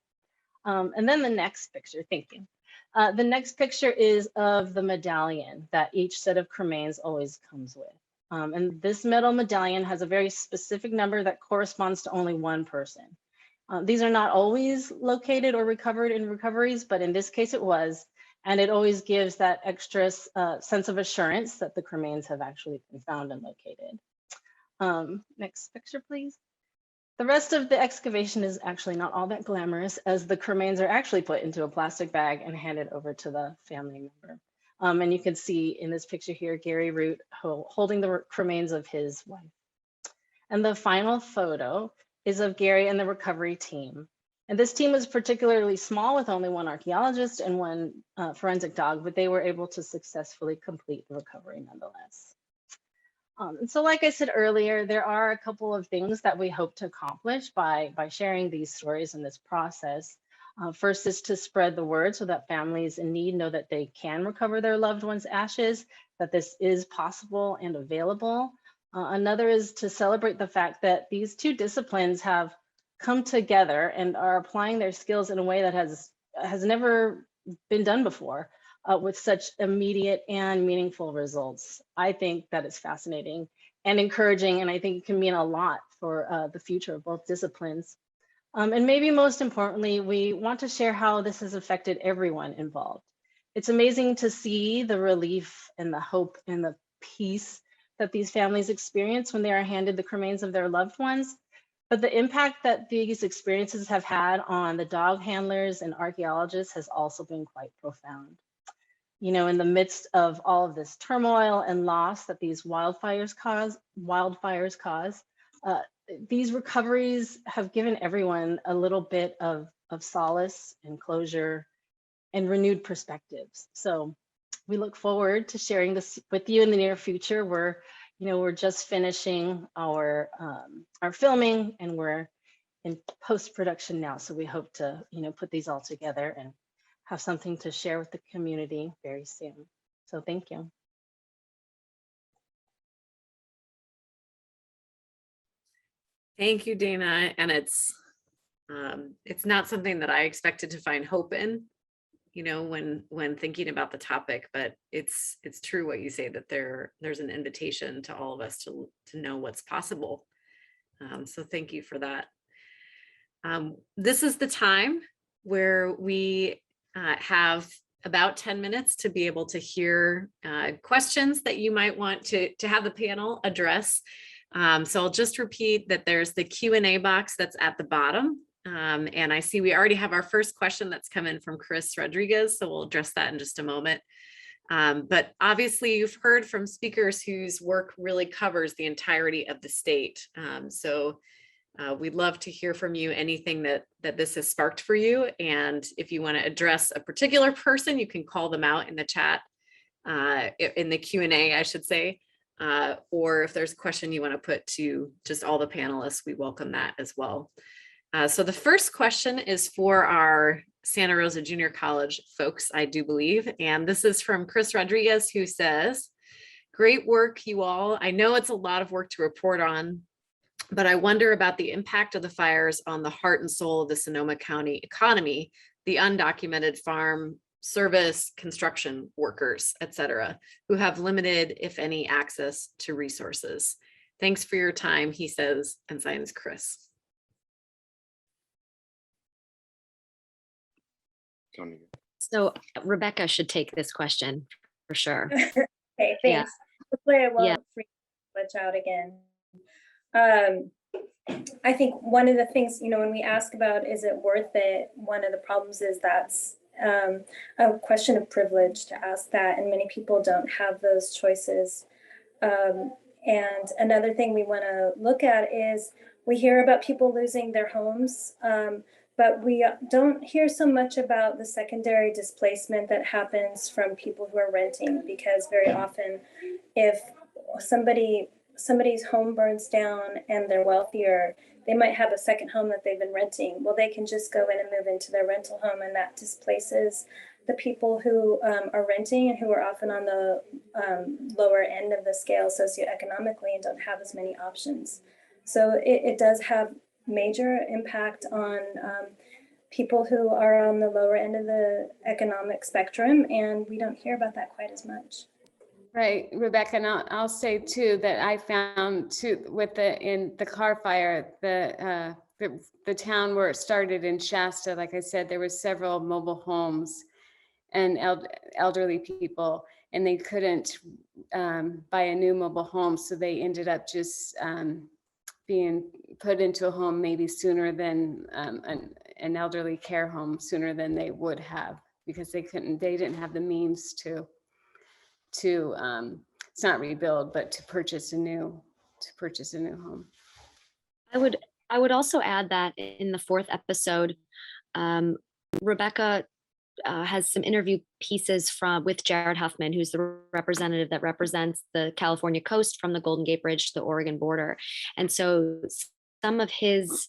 And then the next picture, thank you. The next picture is of the medallion that each set of cremains always comes with. And this metal medallion has a very specific number that corresponds to only one person. These are not always located or recovered in recoveries, but in this case it was. And it always gives that extra sense of assurance that the cremains have actually been found and located. Next picture, please. The rest of the excavation is actually not all that glamorous, as the cremains are actually put into a plastic bag and handed over to the family member. And you can see in this picture here, Gary Root holding the cremains of his wife. And the final photo is of Gary and the recovery team. And this team was particularly small with only one archaeologist and one forensic dog, but they were able to successfully complete the recovery nonetheless. And so like I said earlier, there are a couple of things that we hope to accomplish by sharing these stories in this process. First is to spread the word so that families in need know that they can recover their loved ones' ashes, that this is possible and available. Another is to celebrate the fact that these two disciplines have come together and are applying their skills in a way that has never been done before. With such immediate and meaningful results. I think that is fascinating and encouraging, and I think it can mean a lot for the future of both disciplines. And maybe most importantly, we want to share how this has affected everyone involved. It's amazing to see the relief and the hope and the peace that these families experience when they are handed the cremains of their loved ones. But the impact that these experiences have had on the dog handlers and archaeologists has also been quite profound. In the midst of all of this turmoil and loss that these wildfires cause, these recoveries have given everyone a little bit of solace and closure and renewed perspectives. So we look forward to sharing this with you in the near future. We're just finishing our filming, and we're in post-production now. So we hope to, put these all together and have something to share with the community very soon. So thank you. Thank you, Dana. And it's not something that I expected to find hope in, when thinking about the topic, but it's true what you say, that there's an invitation to all of us to know what's possible. So thank you for that. This is the time where we have about 10 minutes to be able to hear questions that you might want to have the panel address. So I'll just repeat that there's the Q&A box that's at the bottom. And I see we already have our first question that's come in from Chris Rodriguez, so we'll address that in just a moment. But obviously you've heard from speakers whose work really covers the entirety of the state. So we'd love to hear from you, anything that this has sparked for you. And if you want to address a particular person, you can call them out in the chat, in the Q&A, I should say. Or if there's a question you want to put to just all the panelists, we welcome that as well. So the first question is for our Santa Rosa Junior College folks, I do believe. And this is from Chris Rodriguez, who says, "Great work, you all. I know it's a lot of work to report on, but I wonder about the impact of the fires on the heart and soul of the Sonoma County economy, the undocumented farm, service, construction workers, etc., who have limited, if any, access to resources. Thanks for your time," he says, and signs Chris. So Rebecca should take this question. sure. Okay, Yeah. thanks. Hopefully I won't Yeah. freak much out again. I think one of the things, when we ask about, is it worth it? One of the problems is that's a question of privilege to ask that, and many people don't have those choices. And another thing we want to look at is we hear about people losing their homes, but we don't hear so much about the secondary displacement that happens from people who are renting, because very often if somebody's home burns down and they're wealthier, they might have a second home that they've been renting. Well, they can just go in and move into their rental home, and that displaces the people who are renting and who are often on the lower end of the scale socioeconomically and don't have as many options. So it does have major impact on people who are on the lower end of the economic spectrum, and we don't hear about that quite as much. Right, Rebecca, and I'll say too that I found too in the car fire, the town where it started in Shasta, like I said, there were several mobile homes and elderly people, and they couldn't buy a new mobile home, so they ended up just being put into a home maybe sooner than an elderly care home sooner than they would have, because they didn't have the means to it's not rebuild, but to purchase a new home. I would also add that in the 4th episode, Rebecca has some interview pieces with Jared Huffman, who's the representative that represents the California coast from the Golden Gate Bridge to the Oregon border. And so some of his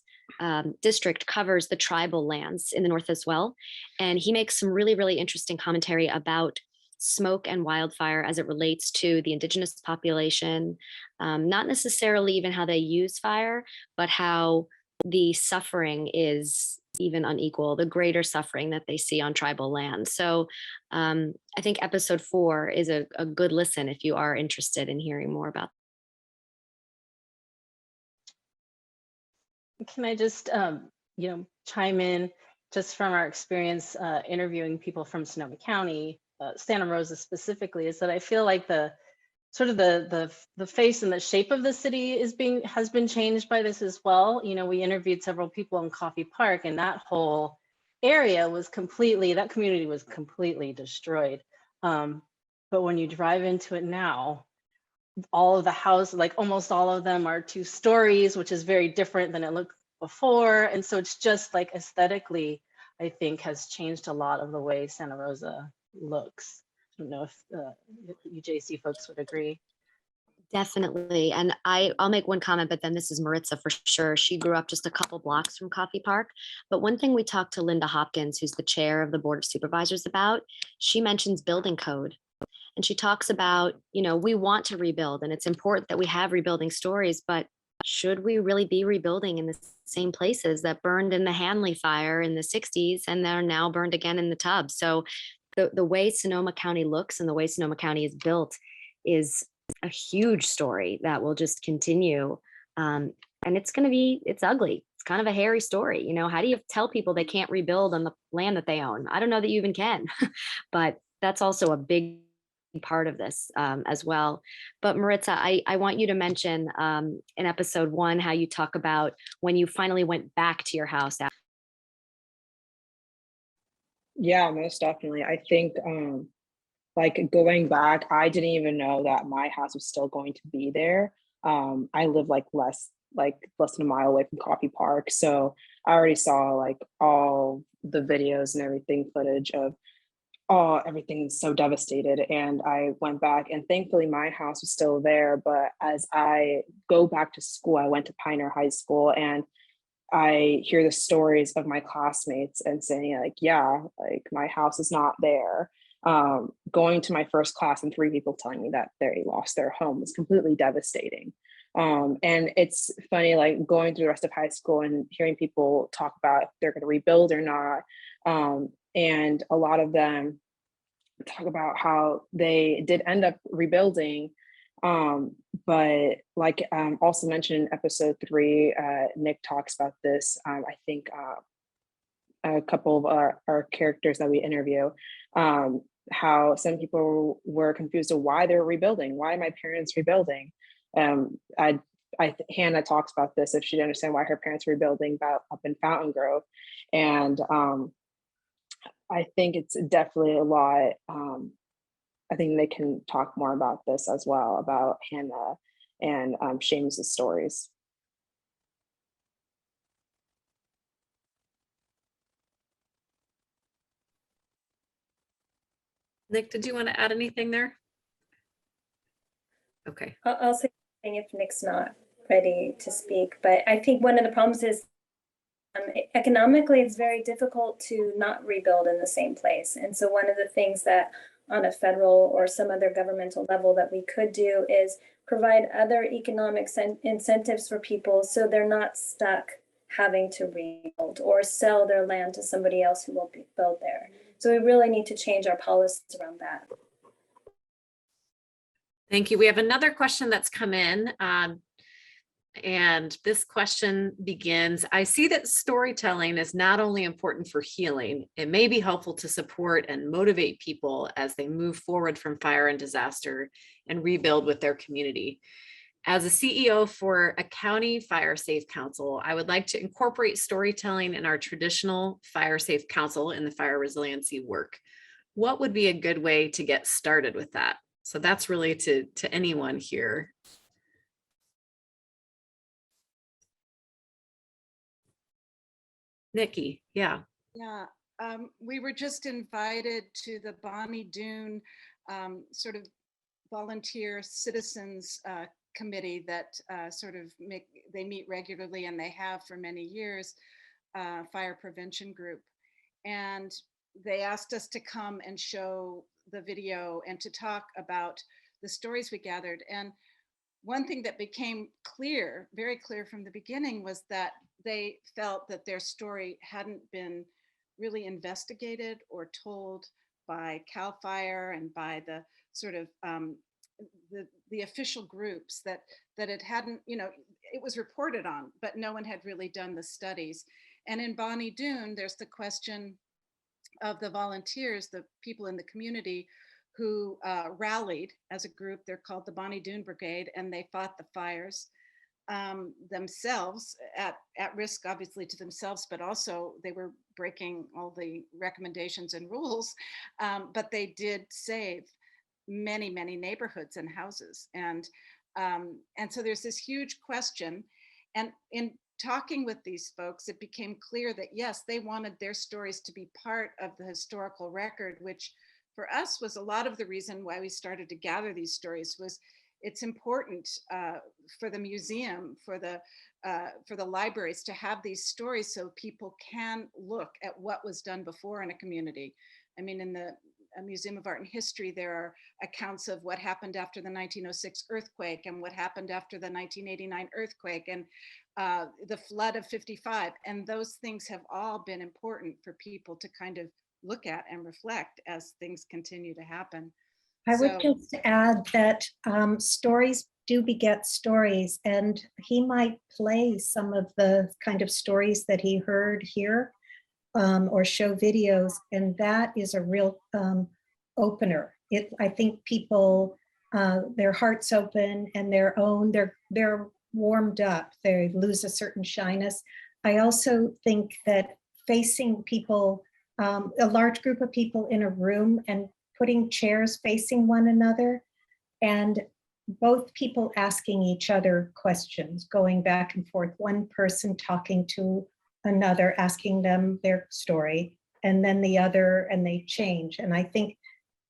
district covers the tribal lands in the north as well. And he makes some really, really interesting commentary about smoke and wildfire as it relates to the indigenous population, not necessarily even how they use fire, but how the suffering is even unequal, the greater suffering that they see on tribal land. So I think episode 4 is a good listen if you are interested in hearing more about. Can I just, chime in just from our experience interviewing people from Sonoma County, Santa Rosa specifically, is that I feel like the face and the shape of the city has been changed by this as well. We interviewed several people in Coffey Park, and that whole area that community was completely destroyed. But when you drive into it now, all of the houses, like almost all of them, are 2 stories, which is very different than it looked before. And so it's just like aesthetically, I think, has changed a lot of the way Santa Rosa looks. I don't know if you JC folks would agree. Definitely. And I'll make one comment, but then this is Maritza for sure. She grew up just a couple blocks from Coffey Park. But one thing we talked to Linda Hopkins, who's the chair of the Board of Supervisors, about, she mentions building code. And she talks about, we want to rebuild, and it's important that we have rebuilding stories, but should we really be rebuilding in the same places that burned in the Hanley fire in the 60s and they're now burned again in the tub? So the way Sonoma County looks and the way Sonoma County is built is a huge story that will just continue. And it's ugly. It's kind of a hairy story. How do you tell people they can't rebuild on the land that they own? I don't know that you even can, but that's also a big part of this as well. But Maritza, I want you to mention in episode 1 how you talk about when you finally went back to your house. Yeah, most definitely. I think like going back, I didn't even know that my house was still going to be there. I live less than a mile away from Coffey Park. So I already saw all the videos and everything, footage of everything's so devastated. And I went back, and thankfully my house was still there. But as I go back to school, I went to Pioneer High School, and I hear the stories of my classmates and saying my house is not there. Going to my first class and 3 people telling me that they lost their home was completely devastating. And it's funny, going through the rest of high school and hearing people talk about if they're going to rebuild or not. And a lot of them talk about how they did end up rebuilding. But also mentioned in episode 3, Nick talks about this. I think a couple of our characters that we interview, how some people were confused of why they're rebuilding. Why are my parents rebuilding? Hannah talks about this, if she didn't understand why her parents were rebuilding up in Fountain Grove. And I think it's definitely a lot. I think they can talk more about this as well, about Hannah and Seamus's stories. Nick, did you want to add anything there? Okay. I'll say something if Nick's not ready to speak, but I think one of the problems is economically, it's very difficult to not rebuild in the same place. And so one of the things that on a federal or some other governmental level that we could do is provide other economic incentives for people so they're not stuck having to rebuild or sell their land to somebody else who will build there. So we really need to change our policies around that. Thank you. We have another question that's come in. And this question begins, I see that storytelling is not only important for healing, it may be helpful to support and motivate people as they move forward from fire and disaster and rebuild with their community. As a CEO for a county fire safe council, I would like to incorporate storytelling in our traditional fire safe council in the fire resiliency work. What would be a good way to get started with that? So that's really to anyone here. Nikki, yeah. Yeah, we were just invited to the Bonnie Doon sort of volunteer citizens committee that they meet regularly, and they have for many years, fire prevention group. And they asked us to come and show the video and to talk about the stories we gathered. And one thing that became clear, very clear from the beginning, was that they felt that their story hadn't been really investigated or told by CAL FIRE and by the sort of the official groups, that it hadn't, it was reported on, but no one had really done the studies. And in Bonnie Doon, there's the question of the volunteers, the people in the community who rallied as a group. They're called the Bonnie Doon Brigade, and they fought the fires themselves at risk, obviously, to themselves, but also they were breaking all the recommendations and rules, but they did save many, many neighborhoods and houses. And so there's this huge question. And in talking with these folks, it became clear that yes, they wanted their stories to be part of the historical record, which for us was a lot of the reason why we started to gather these stories. Was it's important for the museum, for the libraries to have these stories so people can look at what was done before in a community. I mean, in the Museum of Art and History, there are accounts of what happened after the 1906 earthquake and what happened after the 1989 earthquake and the flood of 55. And those things have all been important for people to kind of look at and reflect as things continue to happen. I would just add that stories do beget stories, and he might play some of the kind of stories that he heard here or show videos, and that is a real opener. I think people, their hearts open and they're warmed up, they lose a certain shyness. I also think that facing people, a large group of people in a room and putting chairs facing one another, and both people asking each other questions, going back and forth, one person talking to another, asking them their story, and then the other, and they change. And I think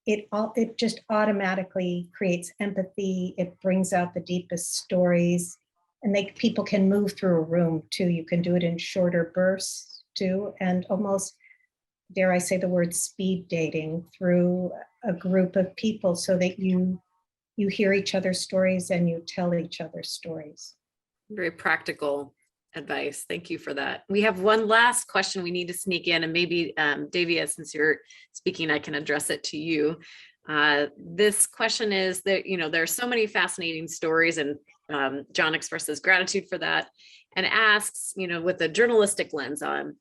it just automatically creates empathy. It brings out the deepest stories, and people can move through a room too. You can do it in shorter bursts too, and almost, dare I say the word, speed dating through a group of people so that you hear each other's stories and you tell each other's stories. Very practical advice. Thank you for that. We have one last question we need to sneak in, and maybe Davia, since you're speaking, I can address it to you. This question is that, there are so many fascinating stories, and John expresses gratitude for that and asks, with a journalistic lens on,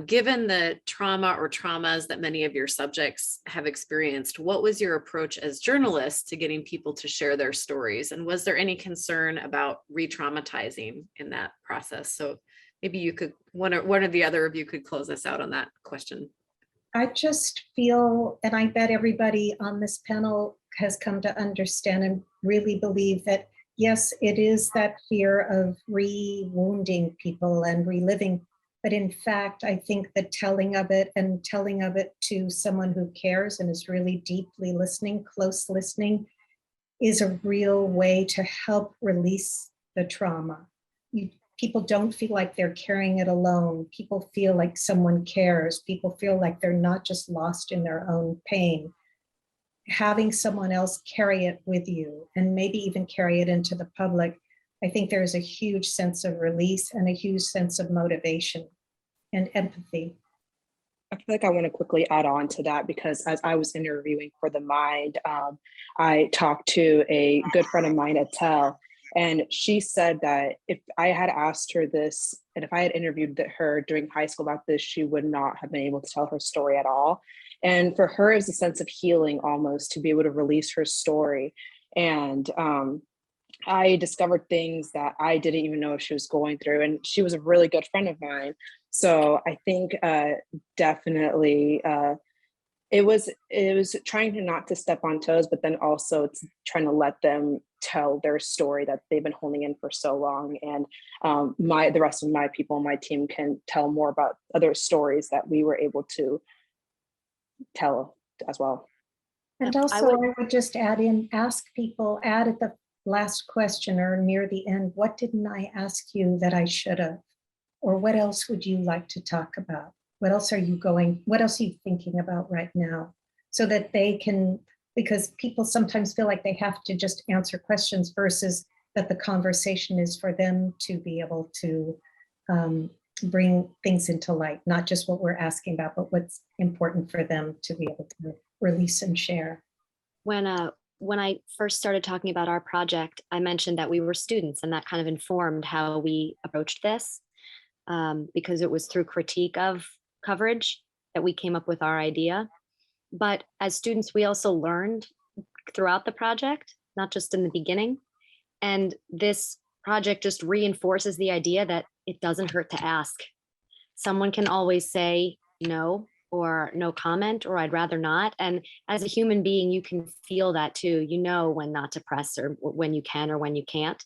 Given the trauma or traumas that many of your subjects have experienced, what was your approach as journalists to getting people to share their stories? And was there any concern about re-traumatizing in that process? So maybe you could, one or the other of you could close us out on that question. I just feel, and I bet everybody on this panel has come to understand and really believe that, yes, it is that fear of re-wounding people and reliving. But in fact, I think the telling of it and telling of it to someone who cares and is really deeply listening, close listening, is a real way to help release the trauma. People don't feel like they're carrying it alone. People feel like someone cares. People feel like they're not just lost in their own pain. Having someone else carry it with you and maybe even carry it into the public, I think there's a huge sense of release and a huge sense of motivation and empathy. I feel like I want to quickly add on to that because as I was interviewing for The Mind, I talked to a good friend of mine, Attell, and she said that if I had asked her this and if I had interviewed her during high school about this, she would not have been able to tell her story at all. And for her, it's a sense of healing almost to be able to release her story. And I discovered things that I didn't even know she was going through. And she was a really good friend of mine. So I think definitely it was trying to not to step on toes, but then also it's trying to let them tell their story that they've been holding in for so long. And the rest of my people, my team can tell more about other stories that we were able to tell as well. And also I would just add at the last question or near the end, what didn't I ask you that I should have? Or what else would you like to talk about? What else are you thinking about right now? So that they can, because people sometimes feel like they have to just answer questions versus that the conversation is for them to be able to bring things into light, not just what we're asking about, but what's important for them to be able to release and share. When I first started talking about our project, I mentioned that we were students, and that kind of informed how we approached this, because it was through critique of coverage that we came up with our idea. But as students, we also learned throughout the project, not just in the beginning. And this project just reinforces the idea that it doesn't hurt to ask. Someone can always say no, or no comment, or I'd rather not. And as a human being, you can feel that too. You know when not to press, or when you can or when you can't,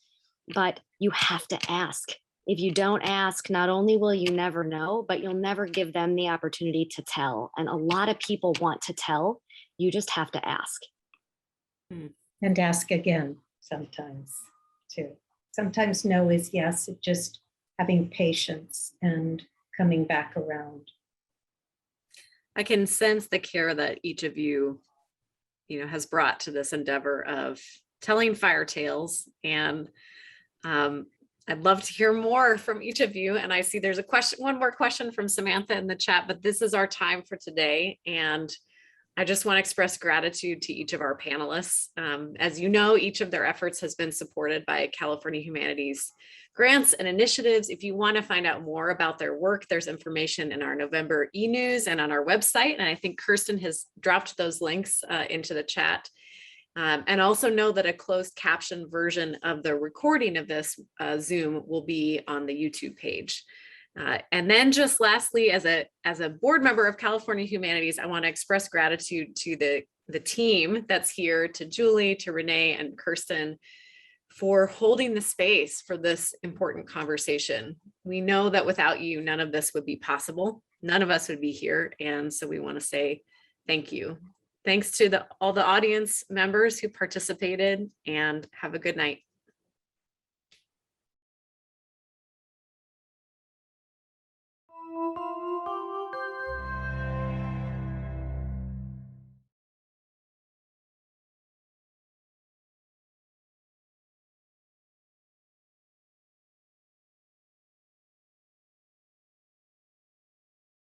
but you have to ask. If you don't ask, not only will you never know, but you'll never give them the opportunity to tell. And a lot of people want to tell. You just have to ask. And ask again sometimes too. Sometimes no is yes, it's just having patience and coming back around. I can sense the care that each of you, has brought to this endeavor of telling fire tales. And I'd love to hear more from each of you. And I see there's one more question from Samantha in the chat, but this is our time for today. And I just want to express gratitude to each of our panelists. As you know, each of their efforts has been supported by California Humanities grants and initiatives. If you want to find out more about their work, there's information in our November e-news and on our website. And I think Kirsten has dropped those links into the chat. And also know that a closed caption version of the recording of this Zoom will be on the YouTube page. And then just lastly, as a board member of California Humanities, I want to express gratitude to the team that's here, to Julie, to Renee, and Kirsten, for holding the space for this important conversation. We know that without you, none of this would be possible. None of us would be here. And so we want to say thank you. Thanks to all the audience members who participated, and have a good night.